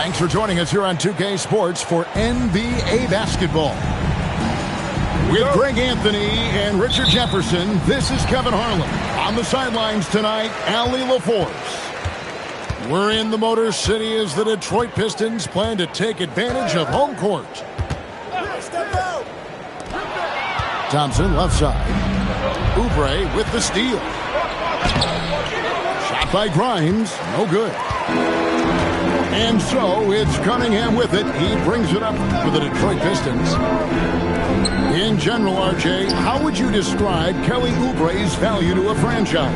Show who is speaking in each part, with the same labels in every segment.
Speaker 1: Thanks for joining us here on 2K Sports for NBA basketball. With Greg Anthony and Richard Jefferson, this is Kevin Harlan. On the sidelines tonight, Allie LaForce. We're in the Motor City as the Detroit Pistons plan to take advantage of home court. Thompson, left side. Oubre with the steal. Shot by Grimes, no good. And so it's Cunningham with it. He brings it up for the Detroit Pistons. In general, RJ, how would you describe Kelly Oubre's value to a franchise?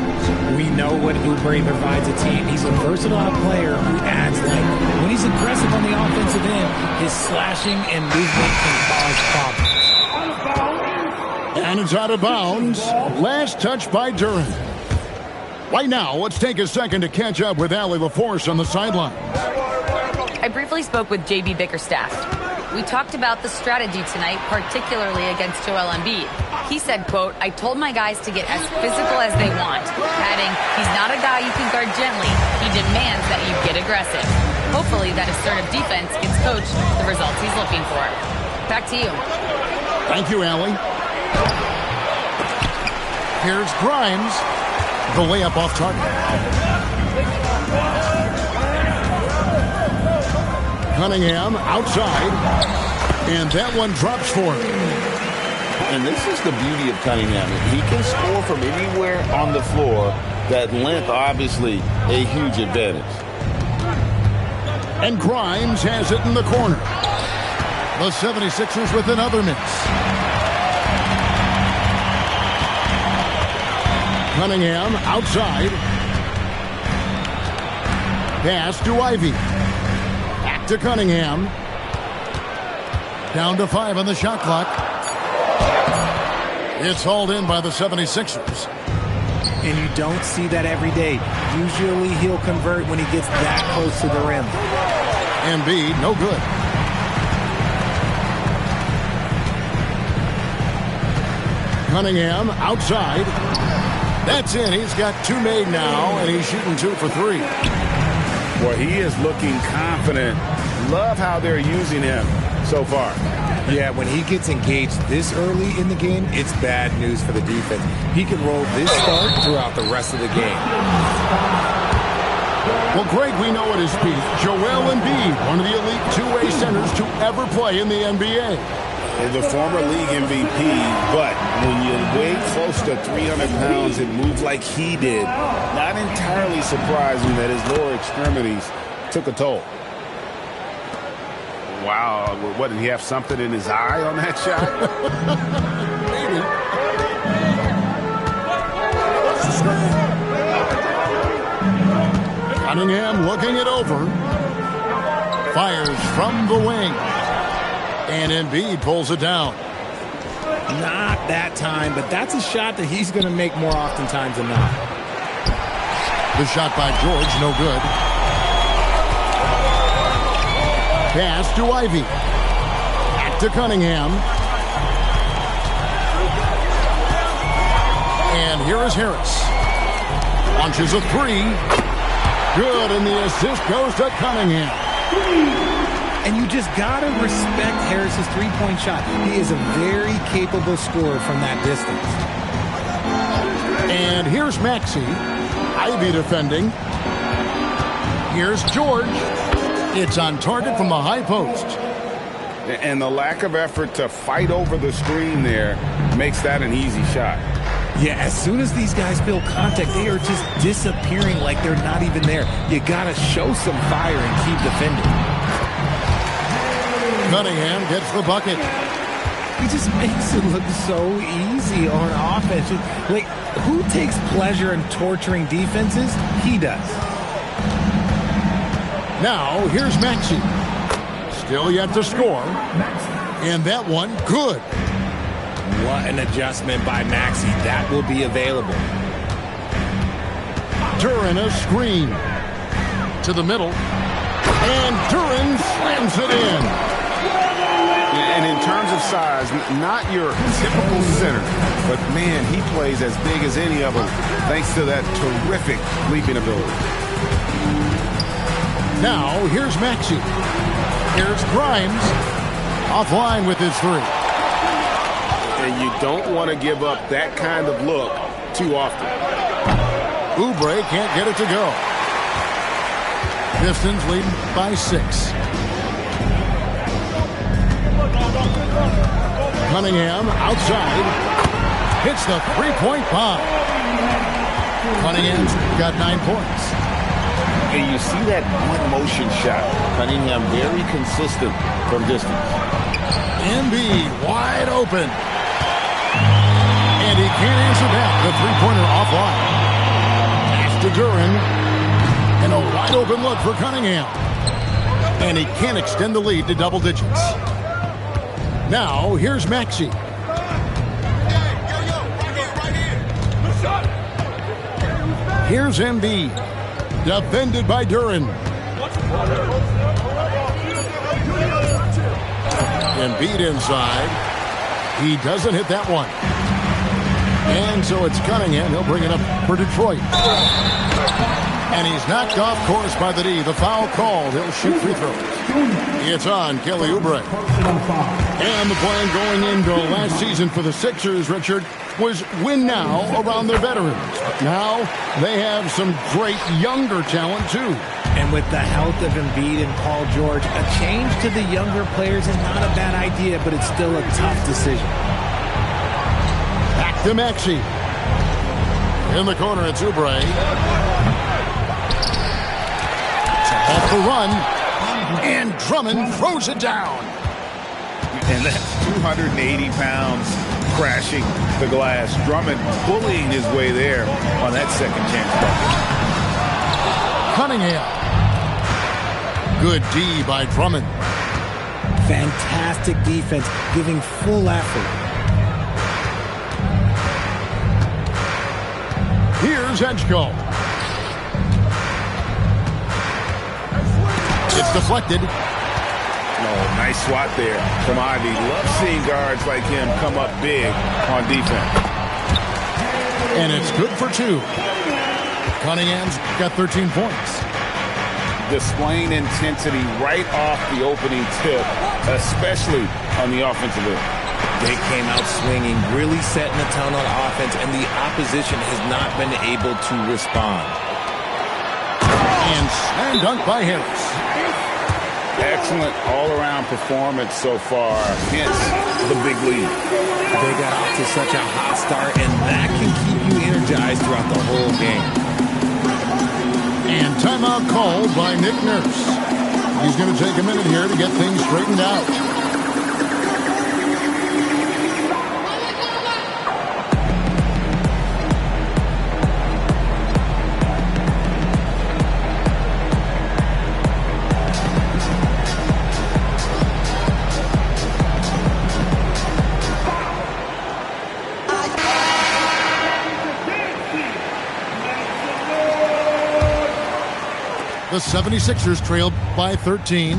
Speaker 2: We know what Oubre provides a team. He's a versatile player who adds length. When he's aggressive on the offensive end, his slashing and movement can cause problems.
Speaker 1: And it's out of bounds. Last touch by Duran. Right now, let's take a second to catch up with Allie LaForce on the sideline.
Speaker 3: I briefly spoke with J.B. Bickerstaff. We talked about the strategy tonight, particularly against Joel Embiid. He said, quote, "I told my guys to get as physical as they want," adding, "He's not a guy you can guard gently. He demands that you get aggressive." Hopefully that assertive defense gets Coach the results he's looking for. Back to you.
Speaker 1: Thank you, Allie. Here's Grimes. The layup off target. Cunningham outside. And that one drops for him.
Speaker 4: And this is the beauty of Cunningham. He can score from anywhere on the floor. That length, obviously, a huge advantage.
Speaker 1: And Grimes has it in the corner. The 76ers with another miss. Cunningham outside. Pass to Ivy. Back to Cunningham. Down to 5 on the shot clock. It's hauled in by the 76ers.
Speaker 2: And you don't see that every day. Usually he'll convert when he gets that close to the rim.
Speaker 1: Embiid, no good. Cunningham outside. That's in. He's got 2 made now, and he's shooting 2 for 3.
Speaker 5: Well, he is looking confident. Love how they're using him so far.
Speaker 2: Yeah, when he gets engaged this early in the game, it's bad news for the defense. He can roll this start throughout the rest of the game.
Speaker 1: Well, Greg, we know at his peak, Joel Embiid, one of the elite two-way centers to ever play in the NBA.
Speaker 5: The former league MVP, but when you weigh close to 300 pounds and move like he did, not entirely surprising that his lower extremities took a toll. Wow, what, did he have something in his eye on that shot?
Speaker 1: Maybe. Cunningham looking it over. Fires from the wing. And Embiid pulls it down.
Speaker 2: Not that time, but that's a shot that he's going to make more oftentimes than not.
Speaker 1: The shot by George, no good. Pass to Ivy. Back to Cunningham. And here is Harris. Launches a 3. Good, and the assist goes to Cunningham.
Speaker 2: And you just got to respect Harris's three-point shot. He is a very capable scorer from that distance.
Speaker 1: And here's Maxey. Ivy defending. Here's George. It's on target from the high post.
Speaker 5: And the lack of effort to fight over the screen there makes that an easy shot.
Speaker 2: Yeah, as soon as these guys feel contact, they are just disappearing like they're not even there. You got to show some fire and keep defending.
Speaker 1: Cunningham gets the bucket.
Speaker 2: He just makes it look so easy on offense. Like, who takes pleasure in torturing defenses? He does.
Speaker 1: Now, here's Maxey. Still yet to score. And that one, good.
Speaker 2: What an adjustment by Maxey. That will be available.
Speaker 1: Duran a screen. To the middle. And Duran slams it in.
Speaker 5: And in terms of size, not your typical center, but man, he plays as big as any of them thanks to that terrific leaping ability.
Speaker 1: Now, here's Maxey. Here's Grimes. Offline with his three.
Speaker 5: And you don't want to give up that kind of look too often.
Speaker 1: Oubre can't get it to go. Pistons leading by 6. Cunningham outside. Hits the three-point bomb. Cunningham's got 9 points.
Speaker 4: And you see that one-motion shot. Cunningham very consistent from distance.
Speaker 1: Embiid wide open. And he can't answer back. The three-pointer offline. Pass to Duren. And a wide open look for Cunningham. And he can't extend the lead to double digits. Now, here's Maxey. Here's Embiid. Defended by Duren. Embiid inside. He doesn't hit that one. And so it's Cunningham. He'll bring it up for Detroit. And he's knocked off course by the D. The foul called. He'll shoot free throws. It's on Kelly Oubre. And the plan going into last season for the Sixers, Richard, was win now around their veterans. Now they have some great younger talent, too.
Speaker 2: And with the health of Embiid and Paul George, a change to the younger players is not a bad idea, but it's still a tough decision.
Speaker 1: Back to Maxey. In the corner, it's Oubre. Off the run. And Drummond throws it down.
Speaker 5: And that's 280 pounds crashing the glass. Drummond bullying his way there on that second chance bucket.
Speaker 1: Cunningham. Good D by Drummond.
Speaker 2: Fantastic defense, giving full effort.
Speaker 1: Here's Edgecombe. It's deflected.
Speaker 5: Oh, nice swat there from Ivy. Love seeing guards like him come up big on defense.
Speaker 1: And it's good for 2. Cunningham's got 13 points.
Speaker 5: Displaying intensity right off the opening tip, especially on the offensive end.
Speaker 2: They came out swinging, really setting the tone on offense, and the opposition has not been able to respond.
Speaker 1: And slam dunk by Harris.
Speaker 5: Excellent all-around performance so far, hence the big lead.
Speaker 2: They got off to such a hot start, and that can keep you energized throughout the whole game.
Speaker 1: And timeout called by Nick Nurse. He's going to take a minute here to get things straightened out. The 76ers trailed by 13.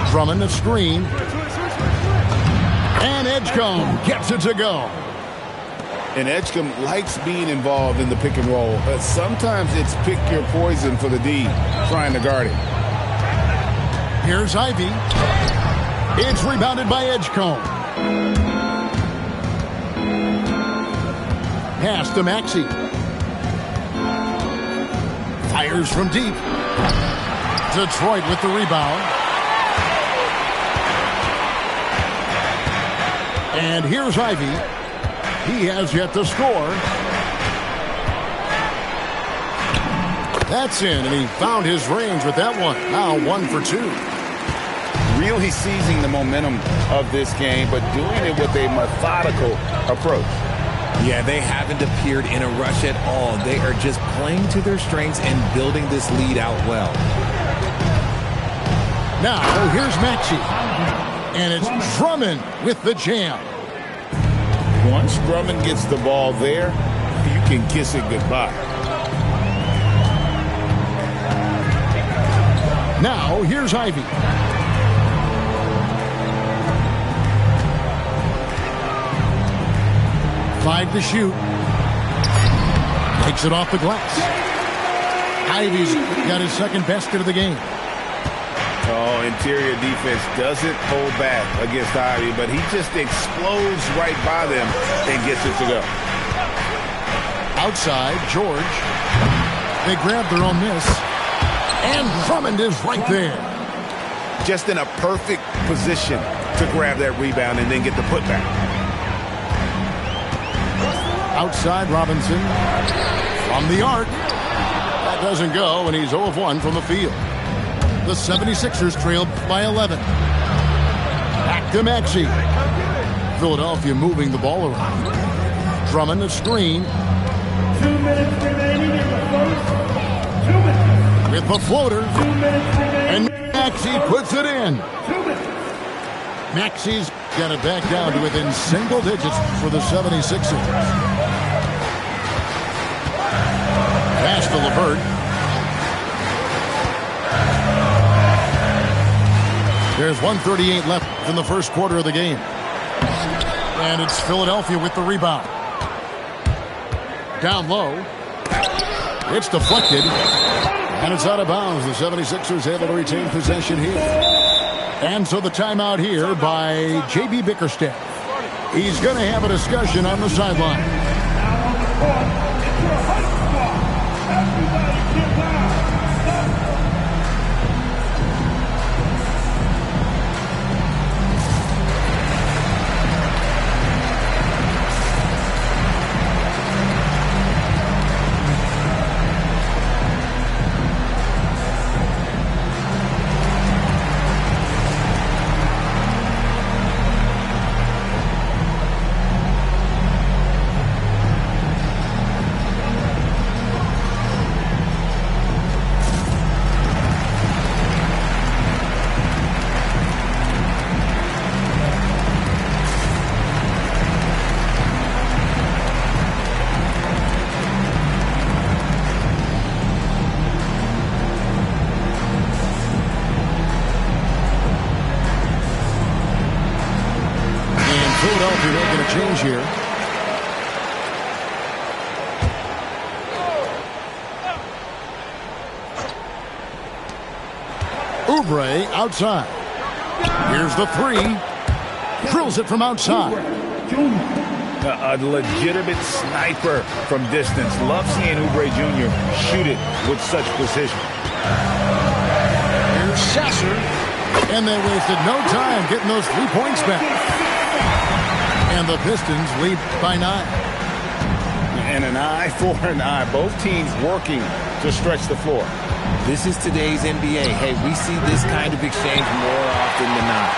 Speaker 1: Drummond a screen. And Edgecombe gets it to go.
Speaker 5: And Edgecombe likes being involved in the pick and roll. But sometimes it's pick your poison for the D trying to guard it.
Speaker 1: Here's Ivy. It's rebounded by Edgecombe. Pass to Maxey. Fires from deep. Detroit with the rebound. And here's Ivy. He has yet to score. That's in, and he found his range with that one. Now 1 for 2.
Speaker 5: Really seizing the momentum of this game, but doing it with a methodical approach.
Speaker 2: Yeah, they haven't appeared in a rush at all. They are just playing to their strengths and building this lead out well.
Speaker 1: Now, here's Maxey. And it's Drummond with the jam.
Speaker 5: Once Drummond gets the ball there, you can kiss it goodbye.
Speaker 1: Now, here's Ivy. Five to shoot. Takes it off the glass. Ivy's got his second basket of the game.
Speaker 5: Oh, interior defense doesn't hold back against Ivy, but he just explodes right by them and gets it to go.
Speaker 1: Outside, George. They grab their own miss. And Drummond is right there.
Speaker 5: Just in a perfect position to grab that rebound and then get the putback.
Speaker 1: Outside, Robinson. From the arc. That doesn't go, and he's 0 of 1 from the field. The 76ers trailed by 11. Back to Maxey. Philadelphia moving the ball around. Drummond a screen.
Speaker 6: 2 minutes remaining in the first. 2 minutes.
Speaker 1: With the floater.
Speaker 6: 2 minutes remaining.
Speaker 1: And Maxey puts it in.
Speaker 6: 2 minutes.
Speaker 1: Maxey's got it back down to within single digits for the 76ers. Pass to LeVert. There's 1:38 left in the first quarter of the game. And it's Philadelphia with the rebound. Down low. It's deflected. And it's out of bounds. The 76ers able to retain possession here. And so the timeout here by J.B. Bickerstaff. He's going to have a discussion on the sideline. Philadelphia making a change here. Oubre outside. Here's the three. Drills it from outside.
Speaker 5: A legitimate sniper from distance. Love seeing Oubre Jr. shoot it with such precision.
Speaker 1: Here's Sasser. And they wasted no time getting those 3 points back. And the Pistons lead by 9.
Speaker 5: And an eye for an eye. Both teams working to stretch the floor.
Speaker 7: This is today's NBA. Hey, we see this kind of exchange more often than not.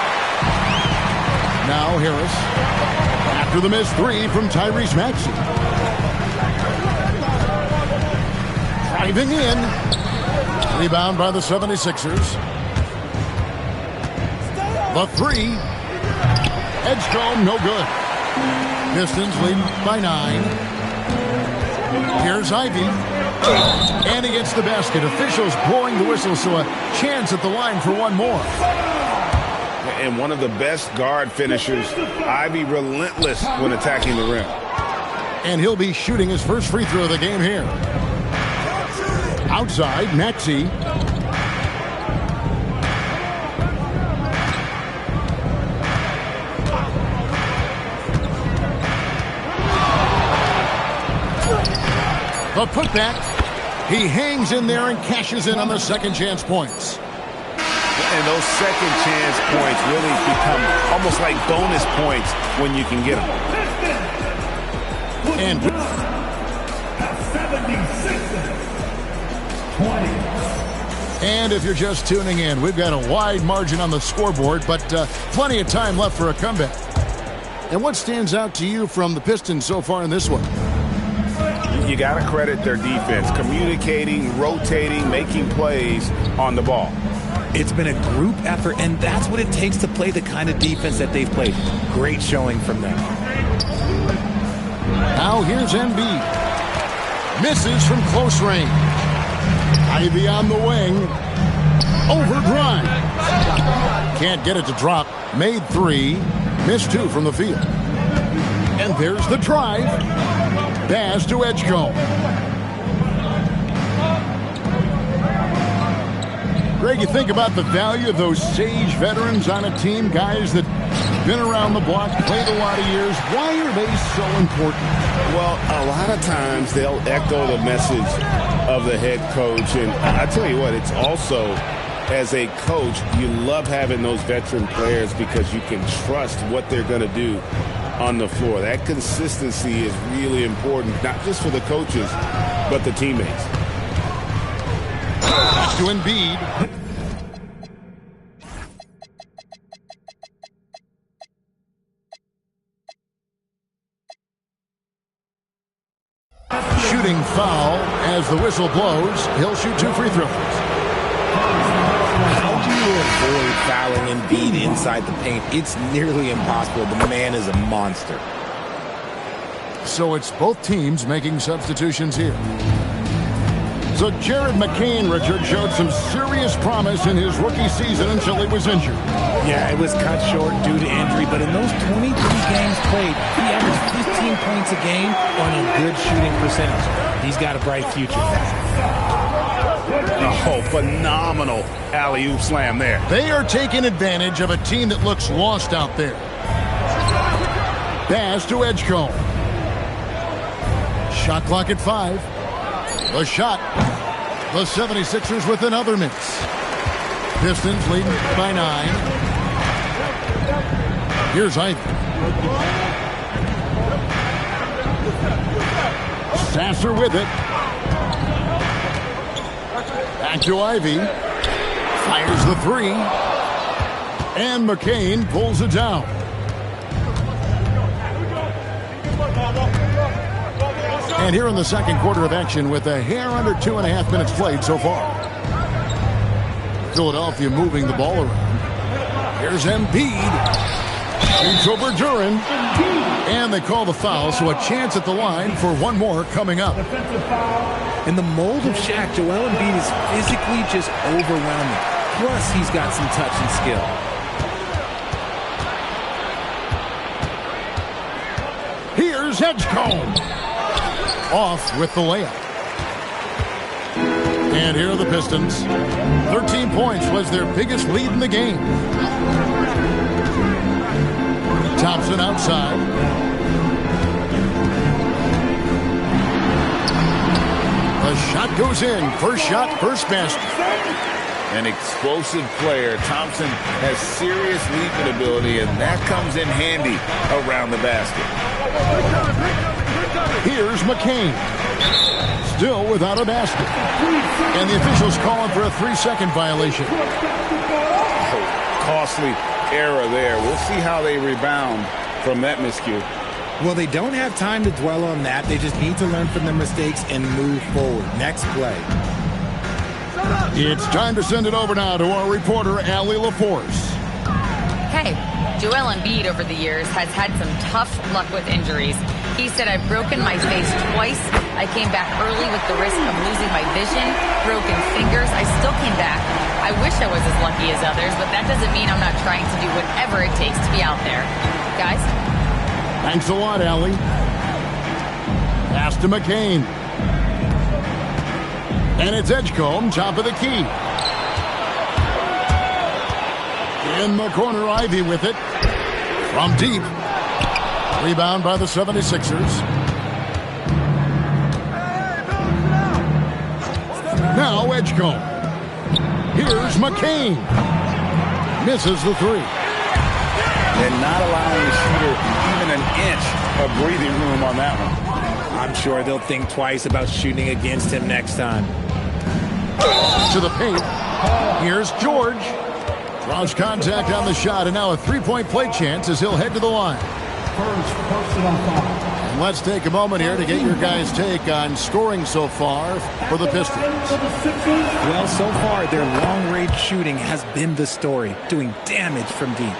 Speaker 1: Now Harris. After the missed 3 from Tyrese Maxey. Driving in. Rebound by the 76ers. The 3. Edgecombe, no good. Pistons lead by 9. Here's Ivy. And he gets the basket. Officials blowing the whistle, so a chance at the line for one more.
Speaker 5: And one of the best guard finishers. Ivy relentless when attacking the rim.
Speaker 1: And he'll be shooting his first free throw of the game here. Outside, Maxey. The putback. He hangs in there and cashes in on the second chance points.
Speaker 5: And those second chance points really become almost like bonus points when you can get them.
Speaker 1: And
Speaker 6: 76-20.
Speaker 1: And if you're just tuning in, we've got a wide margin on the scoreboard, but plenty of time left for a comeback. And what stands out to you from the Pistons so far in this one?
Speaker 5: You got to credit their defense, communicating, rotating, making plays on the ball.
Speaker 7: It's been a group effort, and that's what it takes to play the kind of defense that they've played. Great showing from them.
Speaker 1: Now here's Embiid. Misses from close range. Ivy on the wing. Overdrive. Can't get it to drop. Made 3. Missed 2 from the field. And there's the drive. Pass to Edgecombe. Greg, you think about the value of those sage veterans on a team, guys that been around the block, played a lot of years. Why are they so important?
Speaker 5: Well, a lot of times they'll echo the message of the head coach. And I tell you what, it's also, as a coach, you love having those veteran players because you can trust what they're going to do on the floor. That consistency is really important, not just for the coaches, but the teammates.
Speaker 1: To Embiid. Shooting foul as the whistle blows. He'll shoot 2 free throws.
Speaker 7: How do you avoid fouling Embiid inside the paint? It's nearly impossible. The man is a monster.
Speaker 1: So it's both teams making substitutions here. So Jared McCain, Richard, showed some serious promise in his rookie season until he was injured.
Speaker 7: Yeah, it was cut short due to injury, but in those 23 games played, he averaged 15 points a game on a good shooting percentage. He's got a bright future.
Speaker 5: Oh, phenomenal alley-oop slam there.
Speaker 1: They are taking advantage of a team that looks lost out there. Pass to Edgecombe. Shot clock at 5. The shot. The 76ers with another miss. Pistons leading by 9. Here's Ivy. Sasser with it. Back to Ivy. Fires the 3. And McCain pulls it down. And here in the second quarter of action with a hair under 2.5 minutes played so far. Philadelphia moving the ball around. Here's Embiid. Shoots over Duran. And they call the foul, so a chance at the line for one more coming up.
Speaker 7: In the mold of Shaq, Joel Embiid is physically just overwhelming. Plus, he's got some touch and skill.
Speaker 1: Here's Edgecombe. Off with the layup. And here are the Pistons. 13 points was their biggest lead in the game. Thompson outside. The shot goes in. First shot, first basket.
Speaker 4: An explosive player. Thompson has serious leaping ability, and that comes in handy around the basket.
Speaker 1: Here's McCain. Still without a basket. And the officials calling for a 3-second violation.
Speaker 5: Costly error there. We'll see how they rebound from that miscue.
Speaker 7: Well, they don't have time to dwell on that. They just need to learn from their mistakes and move forward. Next play.
Speaker 1: It's time to send it over now to our reporter, Allie LaForce.
Speaker 3: Hey, Joel Embiid over the years has had some tough luck with injuries. He said, I've broken my face twice. I came back early with the risk of losing my vision, broken fingers. I still came back. I wish I was as lucky as others, but that doesn't mean I'm not trying to do whatever it takes to be out there. Guys?
Speaker 1: Thanks a lot, Allie. Pass to McCain. And it's Edgecombe, top of the key. In the corner, Ivy with it. From deep. Rebound by the 76ers. Now Edgecombe. Here's McCain. Misses the 3.
Speaker 5: And not allowing the shooter even an inch of breathing room on that one.
Speaker 7: I'm sure they'll think twice about shooting against him next time.
Speaker 1: To the paint. Here's George. Draws contact on the shot, and now a 3-point play chance as he'll head to the line.
Speaker 6: First personal foul.
Speaker 1: And let's take a moment here to get your guys' take on scoring so far for the Pistons.
Speaker 7: Well, so far, their long-range shooting has been the story, doing damage from deep.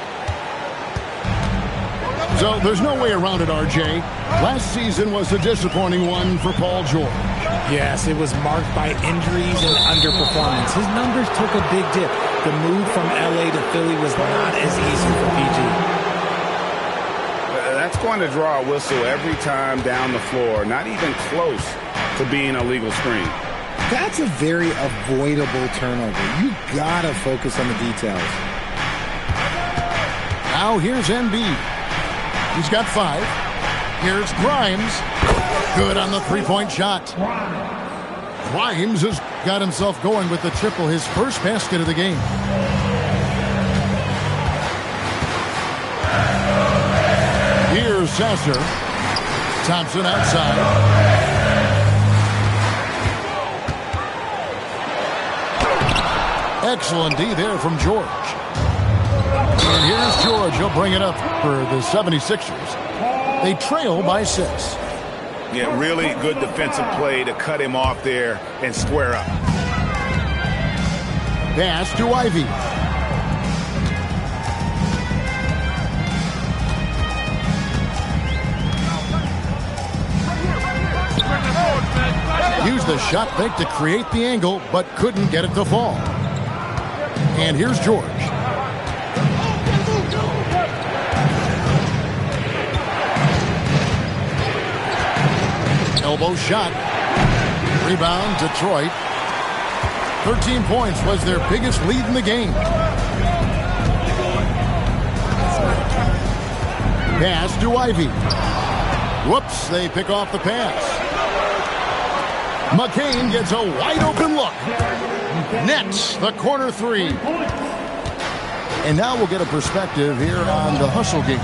Speaker 1: So there's no way around it, RJ. Last season was a disappointing one for Paul George.
Speaker 7: Yes, it was marked by injuries and underperformance. His numbers took a big dip. The move from LA to Philly was not as easy for PG.
Speaker 5: That's going to draw a whistle every time down the floor. Not even close to being a legal screen.
Speaker 7: That's a very avoidable turnover. You gotta focus on the details.
Speaker 1: Now here's Embiid. He's got 5. Here's Grimes. Good on the three-point shot. Grimes has got himself going with the triple, his first basket of the game. Here's Sasser. Thompson outside. Excellent D there from George. And here's George. He'll bring it up for the 76ers. They trail by 6.
Speaker 5: Yeah, really good defensive play to cut him off there and square up.
Speaker 1: Pass to Ivy. Used the shot fake to create the angle, but couldn't get it to fall. And here's George. Elbow shot. Rebound, Detroit. 13 points was their biggest lead in the game. Pass to Ivy. Whoops, they pick off the pass. McCain gets a wide open look. Nets the corner 3. And now we'll get a perspective here on the hustle game.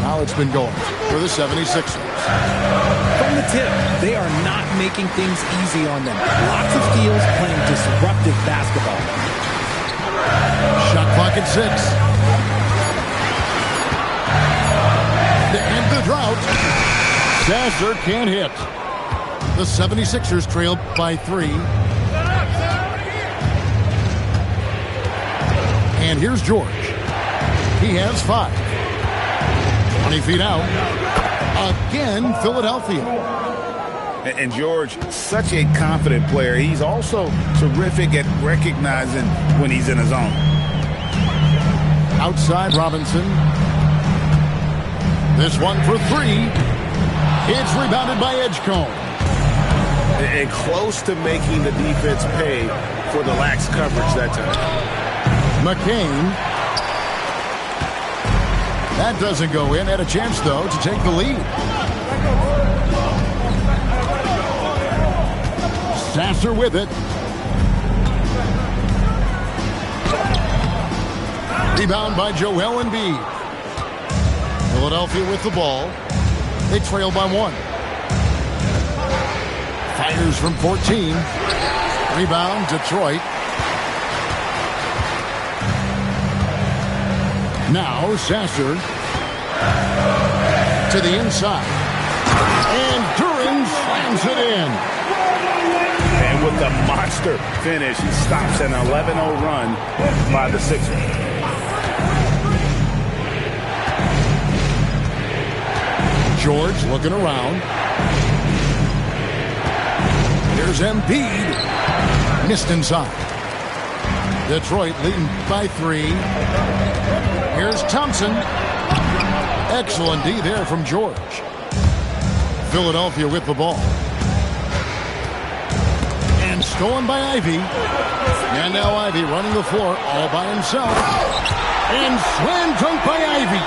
Speaker 1: How it's been going for the 76ers.
Speaker 7: From the tip, they are not making things easy on them. Lots of steals, playing disruptive basketball.
Speaker 1: Shot clock at 6. To end the drought, Sasser can't hit. The 76ers trail by 3. And here's George. He has 5. 20 feet out. Again, Philadelphia.
Speaker 5: And George, such a confident player. He's also terrific at recognizing when he's in his zone.
Speaker 1: Outside Robinson. This one for 3. It's rebounded by Edgecombe.
Speaker 5: And close to making the defense pay for the lax coverage that time.
Speaker 1: McCain. That doesn't go in. Had a chance, though, to take the lead. Sasser with it. Rebound by Joel Embiid. Philadelphia with the ball. They trail by 1. Fires from 14. Rebound, Detroit. Now Sasser to the inside. And Duran slams it in.
Speaker 5: And with the monster finish, he stops an 11-0 run by the Sixers.
Speaker 1: George looking around. Here's Embiid. Missed inside. Detroit leading by 3. Here's Thompson. Excellent D there from George. Philadelphia with the ball. And stolen by Ivy. And now Ivy running the floor all by himself. And slam dunk by Ivy.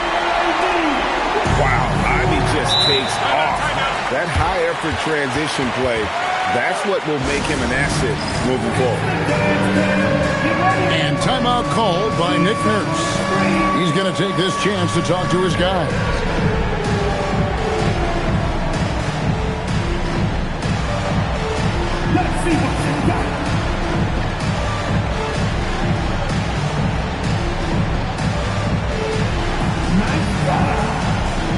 Speaker 5: Wow, Ivy just takes off. That high-effort transition play, that's what will make him an asset moving forward.
Speaker 1: And timeout called by Nick Nurse. He's going to take this chance to talk to his guys.
Speaker 6: Let's see what you got. Nice shot.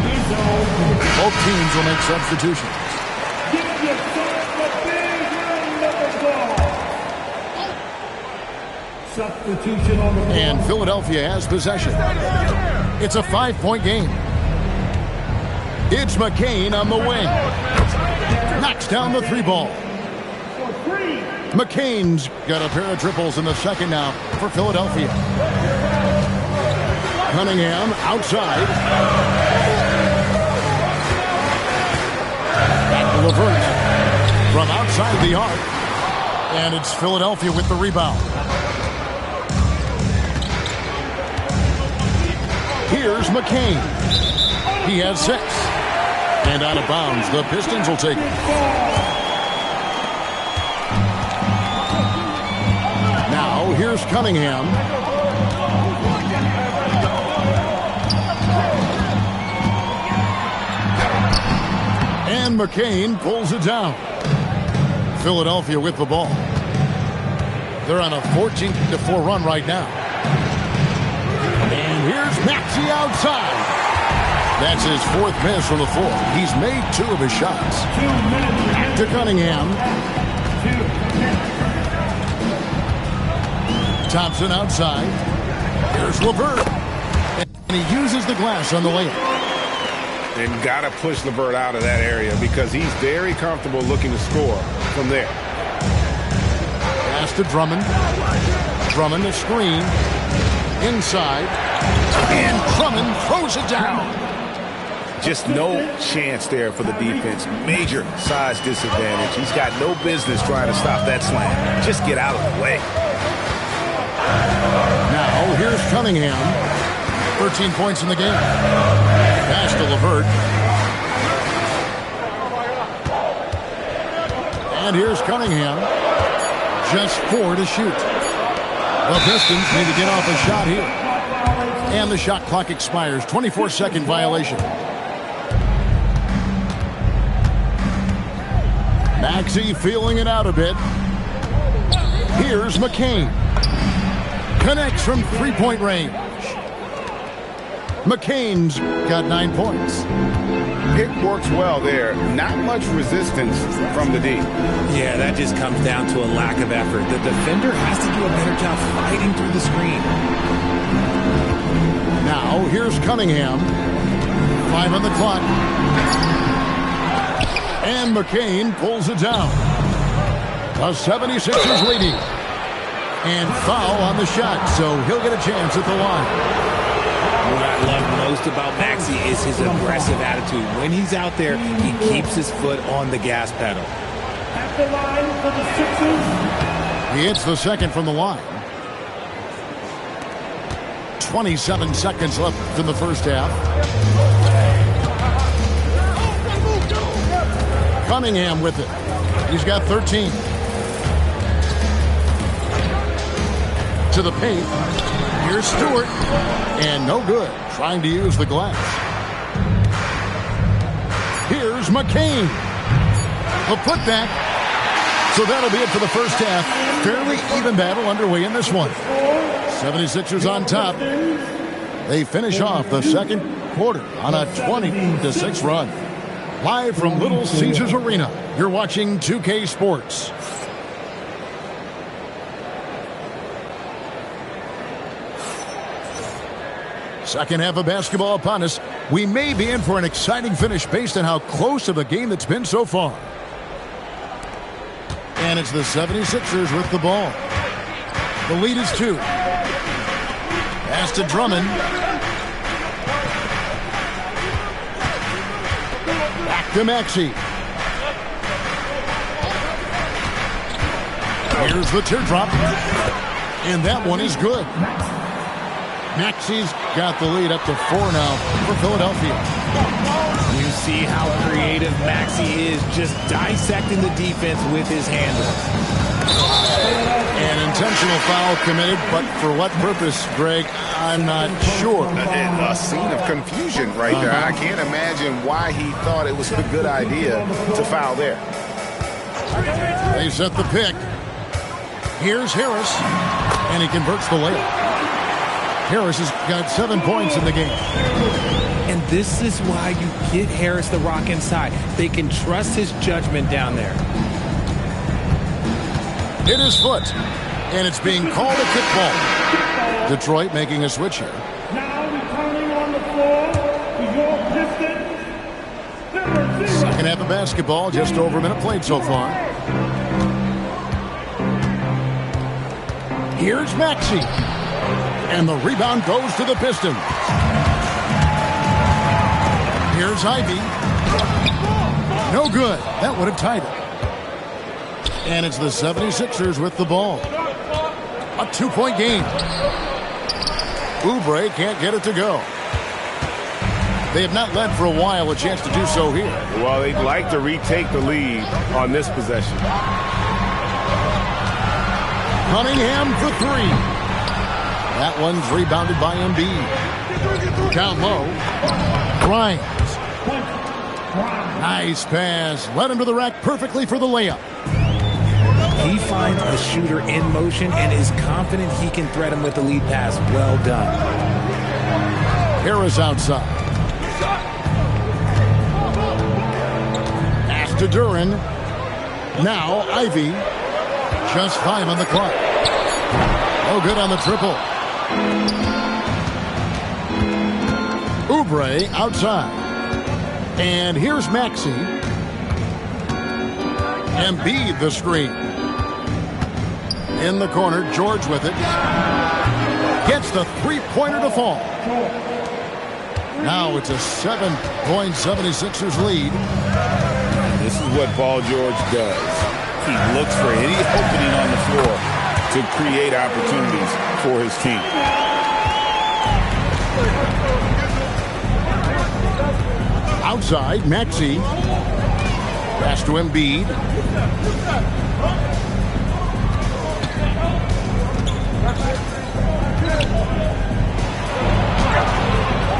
Speaker 6: It's over.
Speaker 1: Both teams will make substitutions.
Speaker 6: Give yourself a big round of applause. Substitution on the floor.
Speaker 1: And Philadelphia has possession. It's a 5-point game. It's McCain on the wing. Knocks down the 3 ball. McCain's got a pair of triples in the second now for Philadelphia. Cunningham outside. Back to LeVert from outside the arc. And it's Philadelphia with the rebound. Here's McCain. He has 6. And out of bounds. The Pistons will take it. Now, here's Cunningham. And McCain pulls it down. Philadelphia with the ball. They're on a 14-4 run right now. And here's Maxey outside. That's his 4th miss from the floor. He's made 2 of his shots. To Cunningham. Thompson outside. Here's LeVert. And he uses the glass on the layup.
Speaker 5: And got to push LeVert out of that area because he's very comfortable looking to score from there.
Speaker 1: Pass to Drummond. Drummond, a screen. Inside. And Drummond throws it down.
Speaker 5: Just no chance there for the defense. Major size disadvantage. He's got no business trying to stop that slam. Just get out of the way.
Speaker 1: Now, here's Cunningham. 13 points in the game. Pass to LeVert. And here's Cunningham. Just 4 to shoot. The Pistons need to get off a shot here. And the shot clock expires. 24-second violation. Maxey feeling it out a bit. Here's McCain. Connects from 3-point range. McCain's got 9 points.
Speaker 5: Pick works well there. Not much resistance from the D.
Speaker 7: Yeah, that just comes down to a lack of effort. The defender has to do a better job fighting through the screen.
Speaker 1: Now, here's Cunningham. 5 on the clock. And McCain pulls it down. The 76ers leading. And foul on the shot, so he'll get a chance at the line.
Speaker 7: What I love most about Maxey is his aggressive attitude. When he's out there, he keeps his foot on the gas pedal.
Speaker 6: At the line for the Sixers.
Speaker 1: He hits the second from the line. 27 seconds left in the first half. Cunningham with it. He's got 13. To the paint. Here's Stewart. And no good. Trying to use the glass. Here's McCain. A putback. So that'll be it for the first half. Fairly even battle underway in this one. 76ers on top. They finish off the second quarter on a 20-6 run. Live from Little Caesars Arena, you're watching 2K Sports. Second half of basketball upon us. We may be in for an exciting finish based on how close of a game that's been so far. And it's the 76ers with the ball. The lead is 2. Pass to Drummond. Back to Maxey. Here's the teardrop. And that one is good. Maxey's got the lead up to 4 now for Philadelphia.
Speaker 7: You see how creative Maxey is, just dissecting the defense with his handles.
Speaker 1: An intentional foul committed, but for what purpose, Greg, I'm not sure.
Speaker 5: A scene of confusion right there. I can't imagine why he thought it was a good idea to foul there.
Speaker 1: They set the pick. Here's Harris, and he converts the layup. Harris has got 7 points in the game.
Speaker 7: And this is why you get Harris the rock inside. They can trust his judgment down there.
Speaker 1: Hit his foot, and it's being called a kickball. Detroit making a switch here.
Speaker 6: Now returning on the floor to your Pistons, number 0.
Speaker 1: Second half of basketball, just over a minute played so far. Here's Maxey. And the rebound goes to the Pistons. Here's Ivy. No good. That would have tied it. And it's the 76ers with the ball. A 2-point game. Oubre can't get it to go. They have not led for a while. A chance to do so here.
Speaker 5: Well, they'd like to retake the lead on this possession.
Speaker 1: Cunningham for three. That one's rebounded by Embiid. Down low. Grimes. Nice pass. Led him to the rack perfectly for the layup.
Speaker 7: He finds a shooter in motion and is confident he can thread him with the lead pass. Well done.
Speaker 1: Harris outside. Pass to Duran. Now Ivy. Just 5 on the clock. No good on the triple. Oubre outside. And here's Maxey. Embiid the screen. In the corner, George with it. Gets the three-pointer to fall. Now it's a 7-point 76ers lead.
Speaker 5: This is what Paul George does. He looks for any opening on the floor to create opportunities for his team.
Speaker 1: Outside, Maxey. Pass to Embiid.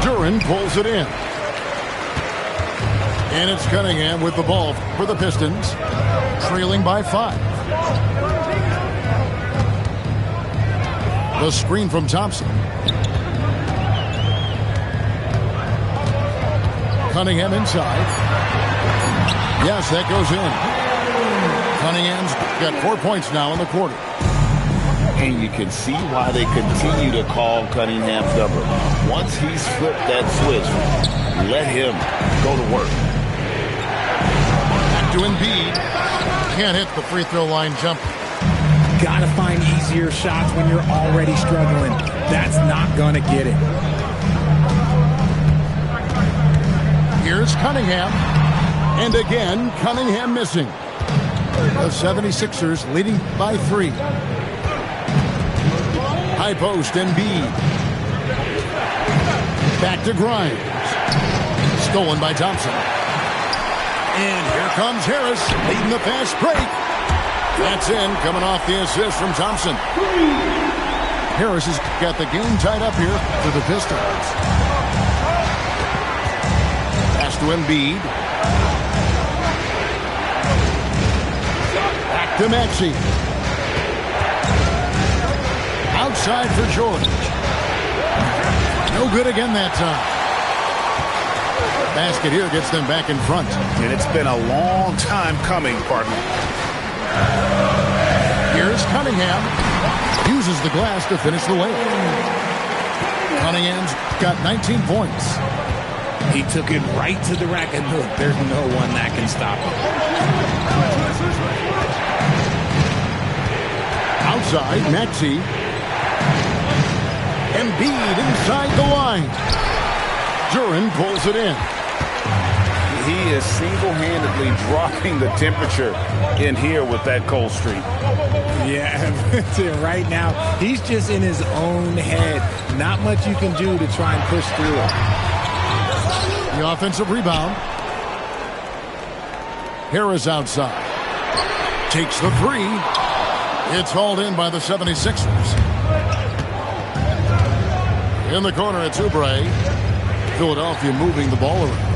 Speaker 1: Duran pulls it in. And it's Cunningham with the ball for the Pistons, trailing by 5. The screen from Thompson. Cunningham inside. Yes, that goes in. Cunningham's got 4 points now in the quarter.
Speaker 4: And you can see why they continue to call Cunningham stubborn. Once he's flipped that switch, let him go to work.
Speaker 1: Back to Embiid. Can't hit the free throw line jump.
Speaker 7: Gotta find easier shots when you're already struggling. That's not gonna get it.
Speaker 1: Here's Cunningham. And again, Cunningham missing. The 76ers leading by 3. High post, Embiid. Back to Grimes. Stolen by Thompson. And here comes Harris, leading the fast break. That's in, coming off the assist from Thompson. Harris has got the game tied up here for the Pistons. Pass to Embiid. Back to Maxey. Outside for George. No good again that time. Basket here gets them back in front.
Speaker 5: And it's been a long time coming, partner.
Speaker 1: Here's Cunningham. Uses the glass to finish the layup. Cunningham's got 19 points.
Speaker 7: He took it right to the rack, and look, there's no one that can stop him.
Speaker 1: Outside, Maxey. Embiid inside the line. Duran pulls it in.
Speaker 5: He is single-handedly dropping the temperature in here with that cold streak.
Speaker 7: Yeah, right now, he's just in his own head. Not much you can do to try and push through it.
Speaker 1: The offensive rebound. Harris outside. Takes the 3. It's hauled in by the 76ers. In the corner, it's Oubre. Philadelphia moving the ball around.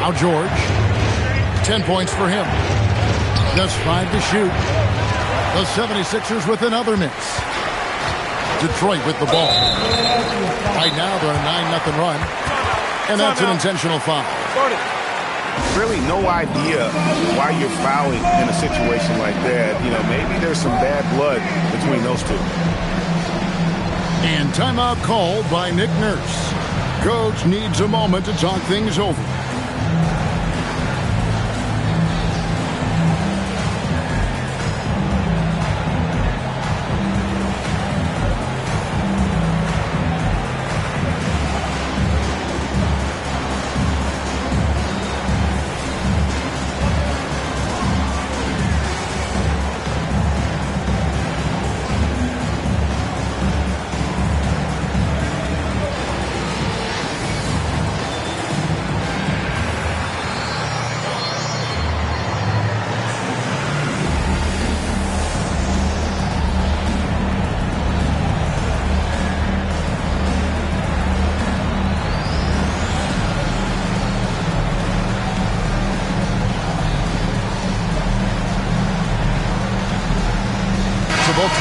Speaker 1: Now George. 10 points for him. Just 5 to shoot. The 76ers with another miss. Detroit with the ball. Right now they're on a 9-0 run. And that's an intentional foul.
Speaker 5: Really no idea why you're fouling in a situation like that. You know, maybe there's some bad blood between those two.
Speaker 1: And timeout called by Nick Nurse. Coach needs a moment to talk things over.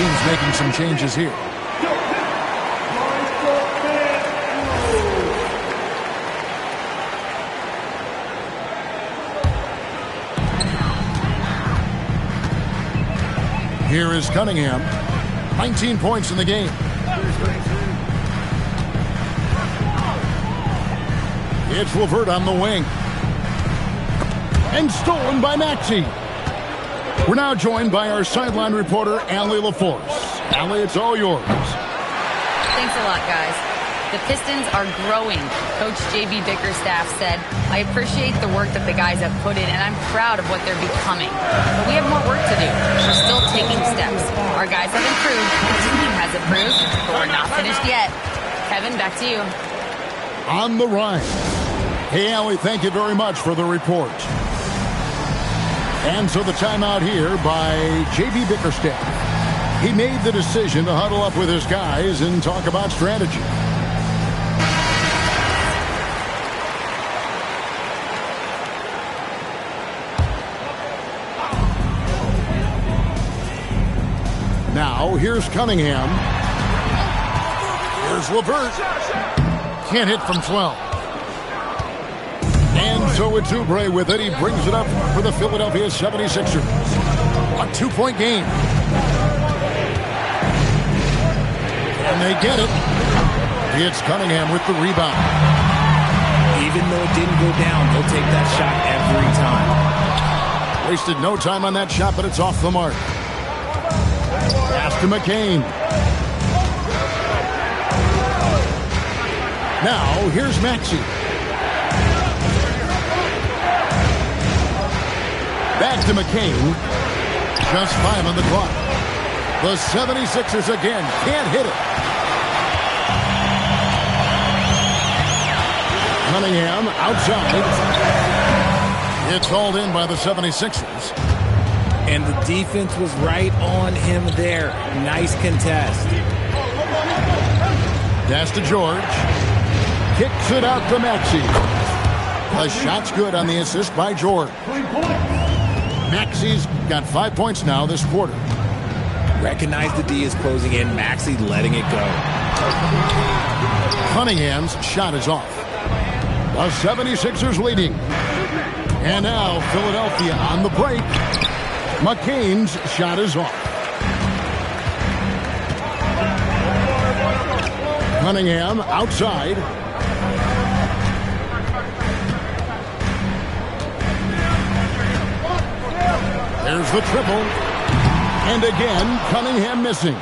Speaker 1: team's making some changes here. Here is Cunningham. 19 points in the game. It's Levert on the wing. And stolen by Maxey. We're now joined by our sideline reporter, Allie LaForce. Allie, it's all yours.
Speaker 3: Thanks a lot, guys. The Pistons are growing. Coach J.B. Bickerstaff said, I appreciate the work that the guys have put in, and I'm proud of what they're becoming. But we have more work to do. We're still taking steps. Our guys have improved. The team has improved, but we're not finished yet. Kevin, back to you.
Speaker 1: On the rise. Hey, Allie, thank you very much for the report. And so the timeout here by J.B. Bickerstaff. He made the decision to huddle up with his guys and talk about strategy. Now, here's Cunningham. Here's Levert. Can't hit from 12. And so it's Oubre with it. He brings it up for the Philadelphia 76ers. A 2-point game. And they get it. It's Cunningham with the rebound.
Speaker 7: Even though it didn't go down, they'll take that shot every time.
Speaker 1: Wasted no time on that shot, but it's off the mark. Pass to McCain. Now, here's Maxey. Back to McCain. Just 5 on the clock. The 76ers again can't hit it. Cunningham outside. It's hauled in by the 76ers.
Speaker 7: And the defense was right on him there. Nice contest.
Speaker 1: Pass to George. Kicks it out to Maxey. The shot's good on the assist by George. Maxey's got 5 points now this quarter.
Speaker 7: Recognize the D is closing in. Maxey letting it go.
Speaker 1: Cunningham's shot is off. The 76ers leading. And now Philadelphia on the break. McCain's shot is off. Cunningham outside. There's the triple. And again, Cunningham missing.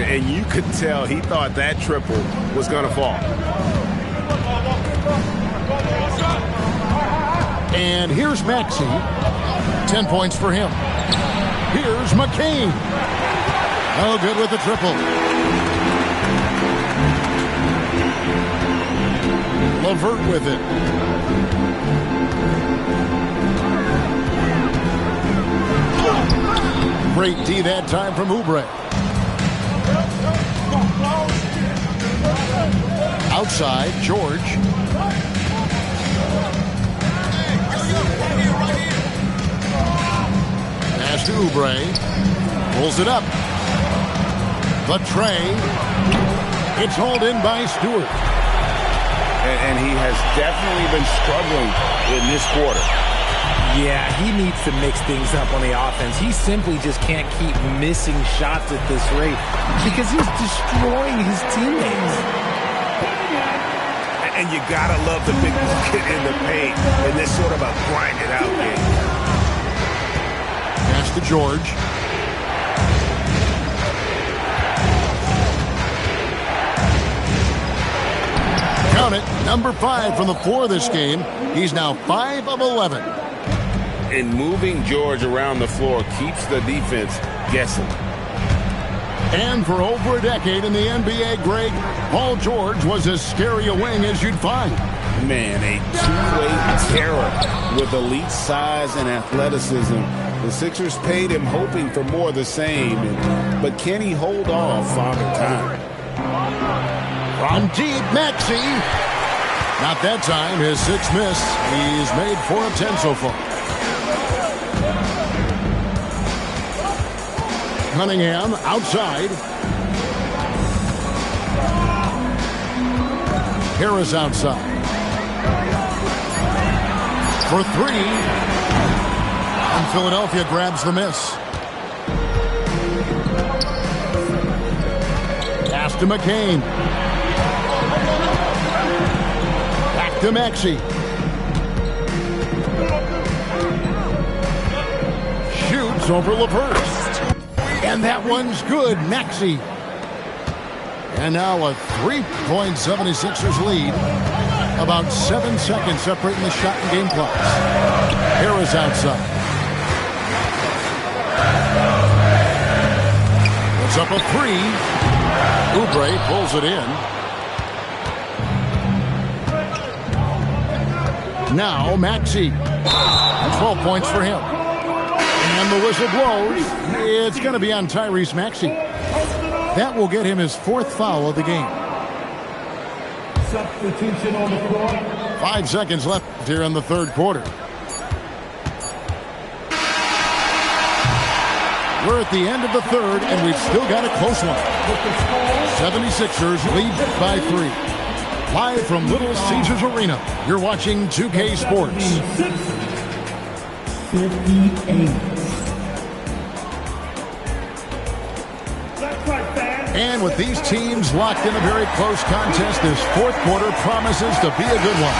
Speaker 5: And you could tell he thought that triple was going to fall.
Speaker 1: And here's Maxey. 10 points for him. Here's McCain. Oh, good with the triple. Levert with it. Great D that time from Oubre. Outside, George. Pass to Oubre. Pulls it up. The tray. It's hauled in by Stewart.
Speaker 5: And he has definitely been struggling in this quarter.
Speaker 7: Yeah, he needs to mix things up on the offense. He simply just can't keep missing shots at this rate because he's destroying his teammates.
Speaker 5: And you gotta love the big bucket in the paint in this sort of a grinded out game.
Speaker 1: Pass to George. Count it, number 5 from the floor this game. He's now 5 of 11.
Speaker 5: And moving George around the floor keeps the defense guessing.
Speaker 1: And for over a decade in the NBA, Greg, Paul George was as scary a wing as you'd find.
Speaker 5: Man, a two-way terror with elite size and athleticism. The Sixers paid him hoping for more of the same, but can he hold off Father Time?
Speaker 1: From deep, Maxey. Not that time, his 6th miss. He's made 4 of 10 so far. Cunningham outside. Harris outside. For three. And Philadelphia grabs the miss. Pass to McCain. Back to Maxey. Shoots over LeVert. And that one's good. Maxey. And now a 3-point 76ers lead. About 7 seconds separating the shot and game clocks. Harris outside. It's up a 3. Oubre pulls it in. Now Maxey. 12 points for him. And the whistle blows. It's going to be on Tyrese Maxey. That will get him his 4th foul of the game.
Speaker 6: Substitution on the floor.
Speaker 1: 5 seconds left here in the third quarter. We're at the end of the third, and we've still got a close one. 76ers lead by 3. Live from Little Caesars Arena, you're watching 2K Sports.
Speaker 6: 58.
Speaker 1: And with these teams locked in a very close contest, this fourth quarter promises to be a good one.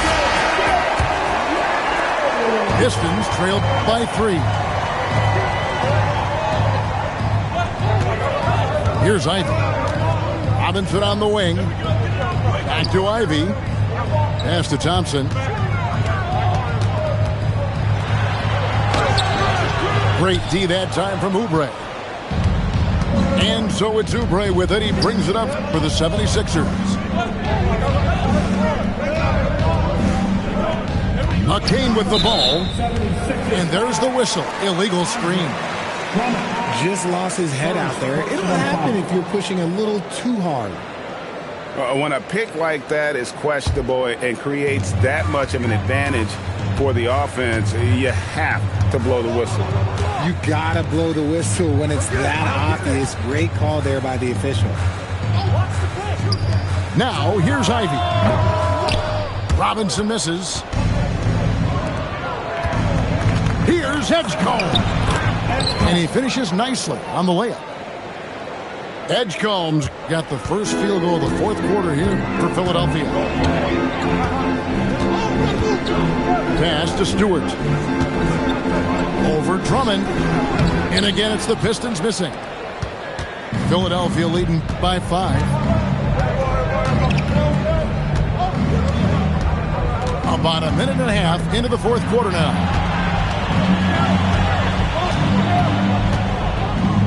Speaker 1: Pistons trailed by 3. Here's Ivy. Robinson on the wing. Back to Ivy. Pass to Thompson. Great D that time from Oubre. And so it's Oubre with it. He brings it up for the 76ers. McCain with the ball. And there's the whistle. Illegal screen.
Speaker 7: Just lost his head out there. It'll happen if you're pushing a little too hard.
Speaker 5: When a pick like that is questionable and creates that much of an advantage for the offense, you have to blow the whistle.
Speaker 7: You gotta blow the whistle when it's that obvious. Great call there by the official.
Speaker 1: Now here's Ivy. Robinson misses. Here's Edgecombe. And he finishes nicely on the layup. Edgecombe's got the first field goal of the fourth quarter here for Philadelphia. Pass to Stewart. Over Drummond. And again, it's the Pistons missing. Philadelphia leading by 5. About a minute and a half into the fourth quarter now.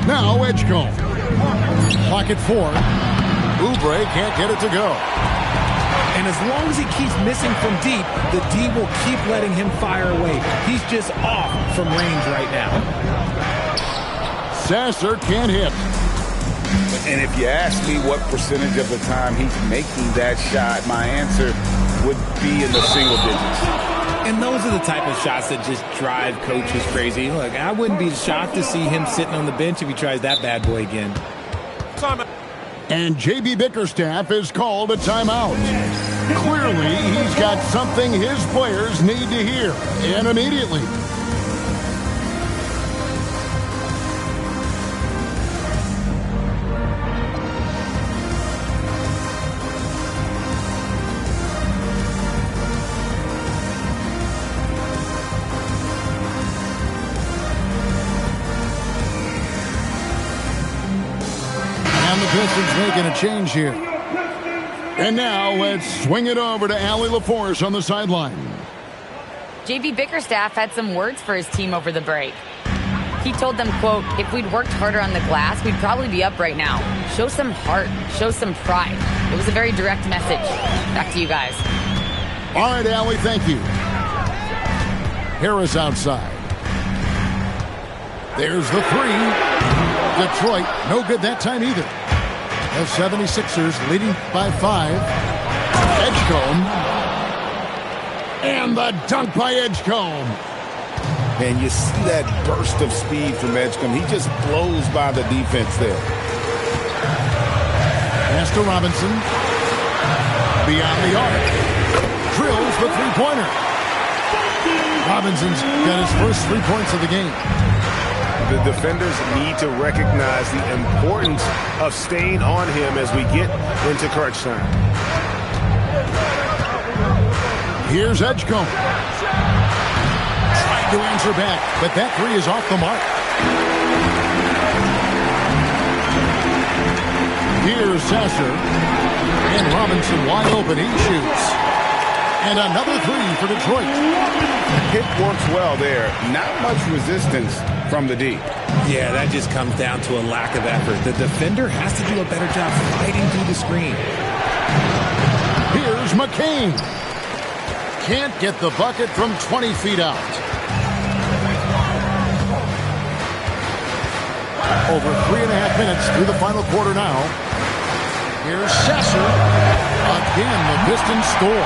Speaker 1: Now Edgecombe. Clock at 4. Oubre can't get it to go.
Speaker 7: And as long as he keeps missing from deep, the D will keep letting him fire away. He's just off from range right now.
Speaker 1: Sasser can't hit.
Speaker 5: And if you ask me what percentage of the time he's making that shot, my answer would be in the single digits.
Speaker 7: And those are the type of shots that just drive coaches crazy. Look, I wouldn't be shocked to see him sitting on the bench if he tries that bad boy again.
Speaker 1: And J.B. Bickerstaff is called a timeout. Clearly, he's got something his players need to hear, and immediately. Pistons making a change here. And now let's swing it over to Allie LaForce on the sideline.
Speaker 3: J.B. Bickerstaff had some words for his team over the break. He told them, quote, if we'd worked harder on the glass, we'd probably be up right now. Show some heart. Show some pride. It was a very direct message. Back to you guys.
Speaker 1: All right, Allie, thank you. Harris outside. There's the 3. Detroit, no good that time either. The 76ers leading by 5. Edgecombe. And the dunk by Edgecombe.
Speaker 5: And you see that burst of speed from Edgecombe. He just blows by the defense there.
Speaker 1: Pass to Robinson. Beyond the arc. Drills the three-pointer. Robinson's got his first 3 points of the game.
Speaker 5: The defenders need to recognize the importance of staying on him as we get into crunch time.
Speaker 1: Here's Edgecombe. Trying to answer back, but that three is off the mark. Here's Sasser. And Robinson wide open. He shoots. And another three for Detroit.
Speaker 5: Hit works well there. Not much resistance from the D.
Speaker 7: Yeah, that just comes down to a lack of effort. The defender has to do a better job fighting through the screen.
Speaker 1: Here's McCain. Can't get the bucket from 20 feet out. Over 3.5 minutes through the final quarter now. Here's Sasser. Again, the Pistons score.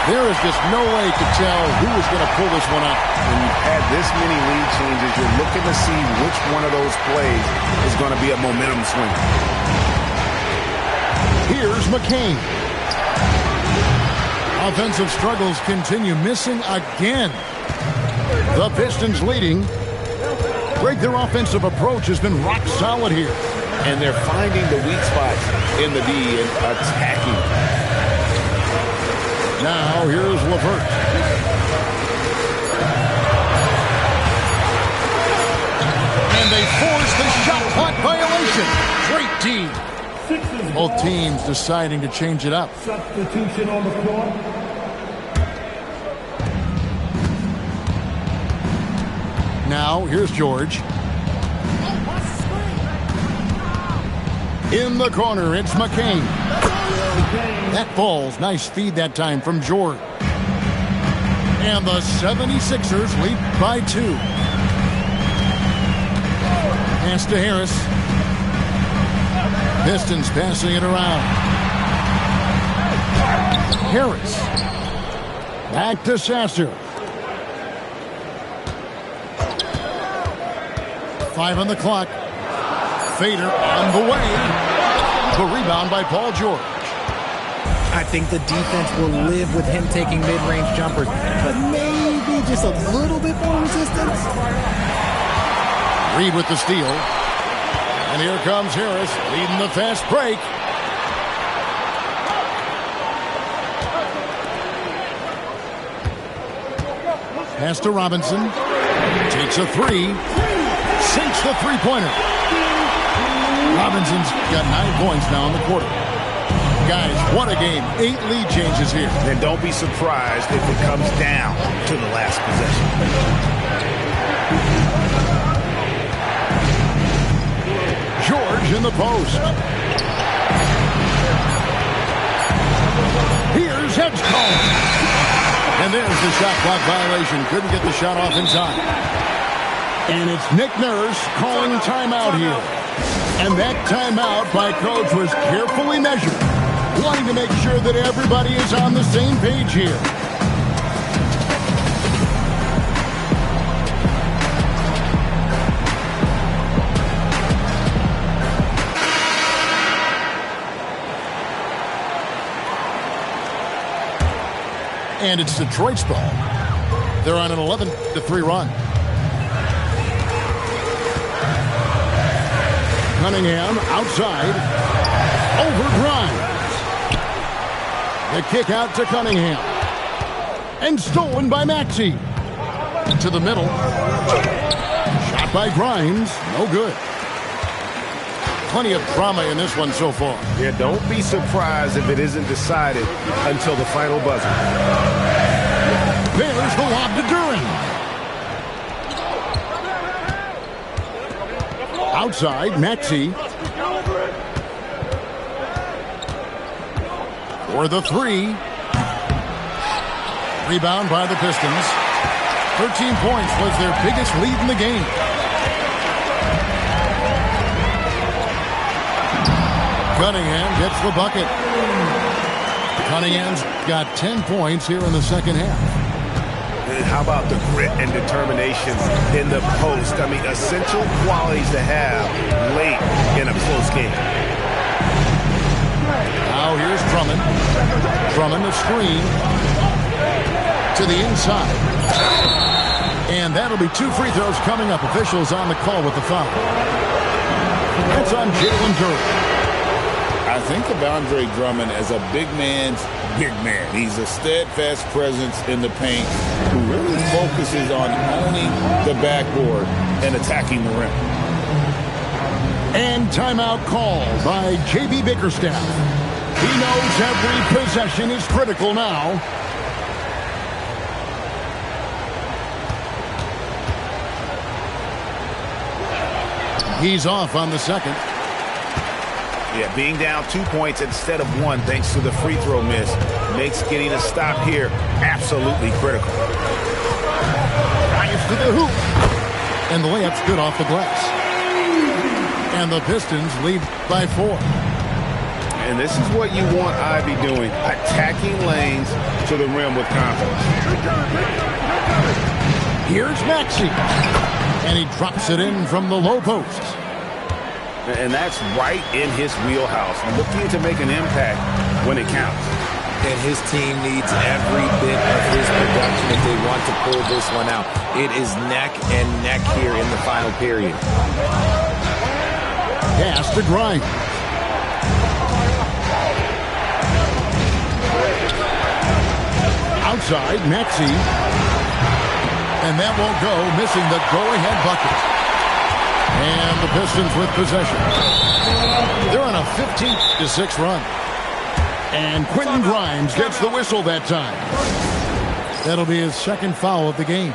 Speaker 1: There is just no way to tell who is going to pull this one out.
Speaker 5: When you've had this many lead changes, you're looking to see which one of those plays is going to be a momentum swing.
Speaker 1: Here's McCain. Offensive struggles continue, missing again. The Pistons leading. Greg, their offensive approach has been rock solid here.
Speaker 5: And they're finding the weak spots in the D and attacking.
Speaker 1: Now here's LeVert. And they force the shot clock violation. Great team. Both teams deciding to change it up.
Speaker 6: Substitution on the floor.
Speaker 1: Now here's George. In the corner, it's McCain. That falls. Nice feed that time from George. And the 76ers lead by 2. Pass to Harris. Pistons passing it around. Harris. Back to Sasser. 5 on the clock. Fader on the way. The rebound by Paul George.
Speaker 7: I think the defense will live with him taking mid-range jumpers, but maybe just a little bit more resistance.
Speaker 1: Reed with the steal. And here comes Harris leading the fast break. Pass to Robinson. Takes a three. Sinks the three-pointer. Robinson's got 9 points now in the quarter. Guys, what a game. 8 lead changes here.
Speaker 5: And don't be surprised if it comes down to the last possession.
Speaker 1: George in the post. Here's Edgecombe. And there's the shot clock violation. Couldn't get the shot off in time. And it's Nick Nurse calling timeout here. And that timeout by coach was carefully measured, wanting to make sure that everybody is on the same page here. And it's Detroit's ball. They're on an 11-3 run. Cunningham outside. Over Grimes. The kick out to Cunningham. And stolen by Maxey. To the middle. Shot by Grimes. No good. Plenty of drama in this one so far.
Speaker 5: Yeah, don't be surprised if it isn't decided until the final buzzer.
Speaker 1: There's the lob to Duran. Outside, Maxey. For the three. Rebound by the Pistons. 13 points was their biggest lead in the game. Cunningham gets the bucket. Cunningham's got 10 points here in the second half.
Speaker 5: How about the grit and determination in the post? I mean, essential qualities to have late in a close game.
Speaker 1: Now here's Drummond. Drummond, a screen to the inside. And that'll be 2 free throws coming up. Officials on the call with the foul. That's on Jalen Duren.
Speaker 4: I think of Andre Drummond as a big man's big man. He's a steadfast presence in the paint who really focuses on owning the backboard and attacking the rim.
Speaker 1: And timeout called by J.B. Bickerstaff. He knows every possession is critical now. He's off on the second.
Speaker 5: Yeah, being down 2 points instead of 1 thanks to the free throw miss makes getting a stop here absolutely critical.
Speaker 1: Drives to the hoop. And the layup's good off the glass. And the Pistons lead by 4.
Speaker 5: And this is what you want Ivy doing, attacking lanes to the rim with confidence.
Speaker 1: Here's Maxey. And he drops it in from the low post.
Speaker 5: And that's right in his wheelhouse, looking to make an impact when it counts.
Speaker 7: And his team needs every bit of his production if they want to pull this one out. It is neck and neck here in the final period.
Speaker 1: Pass to Grimes. Outside, Maxey. And that won't go, missing the go-ahead bucket. And the Pistons with possession. They're on a 15-6 run. And Quentin Grimes gets the whistle that time. That'll be his second foul of the game.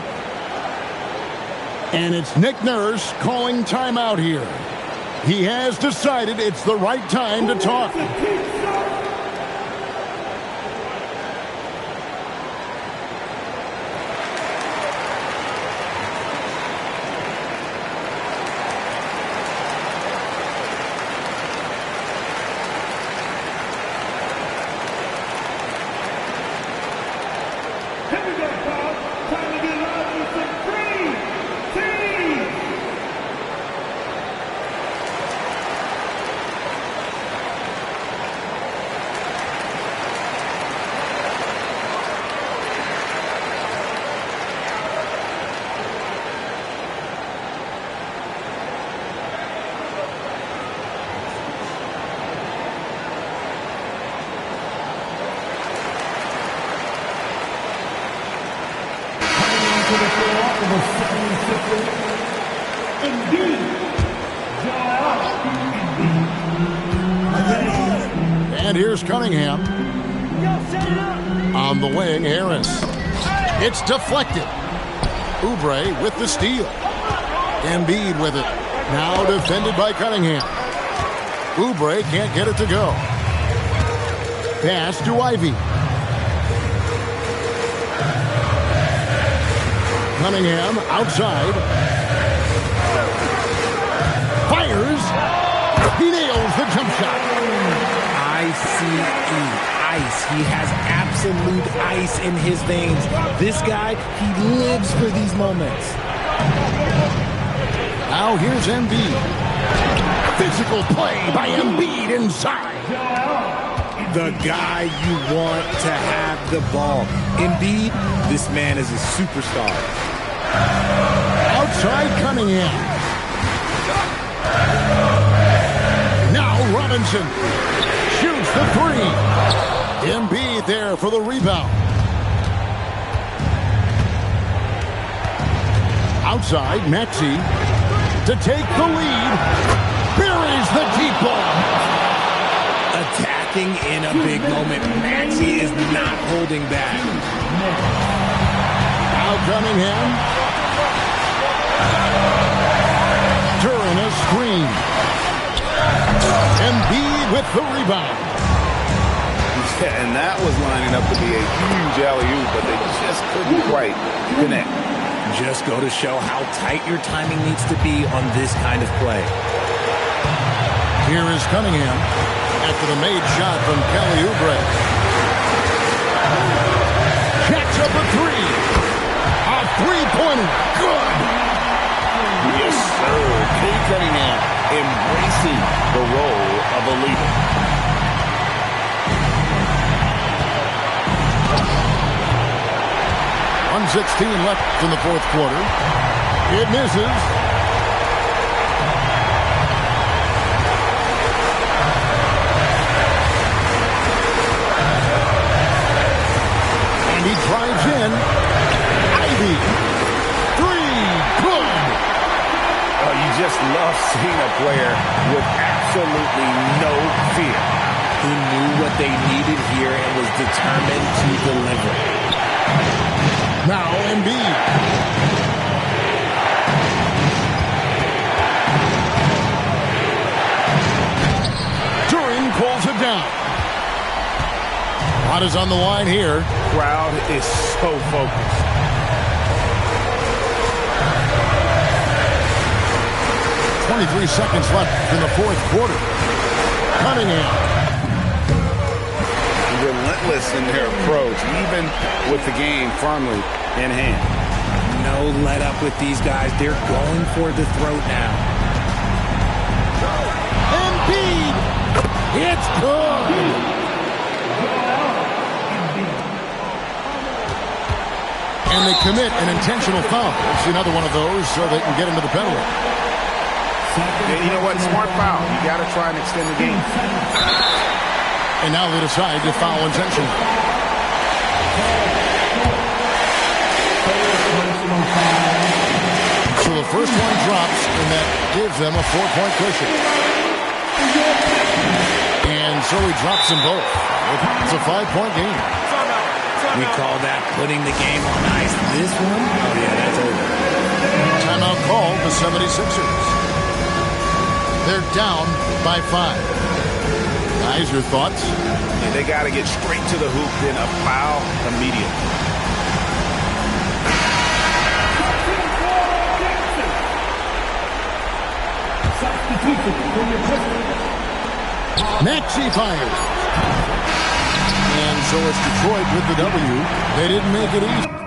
Speaker 1: And it's Nick Nurse calling timeout here. He has decided it's the right time to talk. And here's Cunningham. On the wing, Harris. It's deflected. Oubre with the steal. Embiid with it. Now defended by Cunningham. Oubre can't get it to go. Pass to Ivy. Cunningham outside. Fires. He nails the jump shot.
Speaker 7: Ice. He has absolute ice in his veins. This guy, he lives for these moments.
Speaker 1: Now here's Embiid. Physical play by Embiid inside.
Speaker 7: The guy you want to have the ball. Embiid, this man is a superstar.
Speaker 1: Outside Cunningham. Now Robinson shoots the three. Embiid there for the rebound. Outside, Maxey to take the lead. Buries the deep ball.
Speaker 7: Attacking in a big moment. Maxey is not holding back.
Speaker 1: Now Cunningham. During a screen. Embiid with the rebound.
Speaker 5: And that was lining up to be a huge alley-oop, but they just couldn't quite connect.
Speaker 7: Just go to show how tight your timing needs to be on this kind of play.
Speaker 1: Here is Cunningham after the made shot from Kelly Oubre. Jacks up a three.
Speaker 5: believe it.
Speaker 1: .116 left in the fourth quarter. It misses. And he drives in. Ivy. Three. Good.
Speaker 5: Oh, you just love seeing a player with absolutely no fear.
Speaker 2: Who knew what they needed here and was determined to deliver.
Speaker 1: Now Embiid. Duran pulls it down. Lot is on the line here.
Speaker 5: Crowd is so focused.
Speaker 1: .23 seconds left in the fourth quarter. Cunningham.
Speaker 5: Relentless in their approach, even with the game firmly in hand.
Speaker 2: No let up with these guys. They're going for the throat now.
Speaker 1: Embiid. It's good. And they commit an intentional foul. It's another one of those so they can get into the penalty.
Speaker 5: Yeah, you know what? Smart foul. You got to try and extend the game.
Speaker 1: And now they decide to foul intentionally. So the first one drops, and that gives them a 4-point cushion. And so he drops them both. It's a 5-point game.
Speaker 2: We call that putting the game on ice. This one, oh yeah, that's over.
Speaker 1: Timeout call the 76ers. They're down by 5. Guys, your thoughts?
Speaker 5: Yeah, they got to get straight to the hoop, then a foul immediately.
Speaker 1: Maxey fires. And so it's Detroit with the W. They didn't make it easy.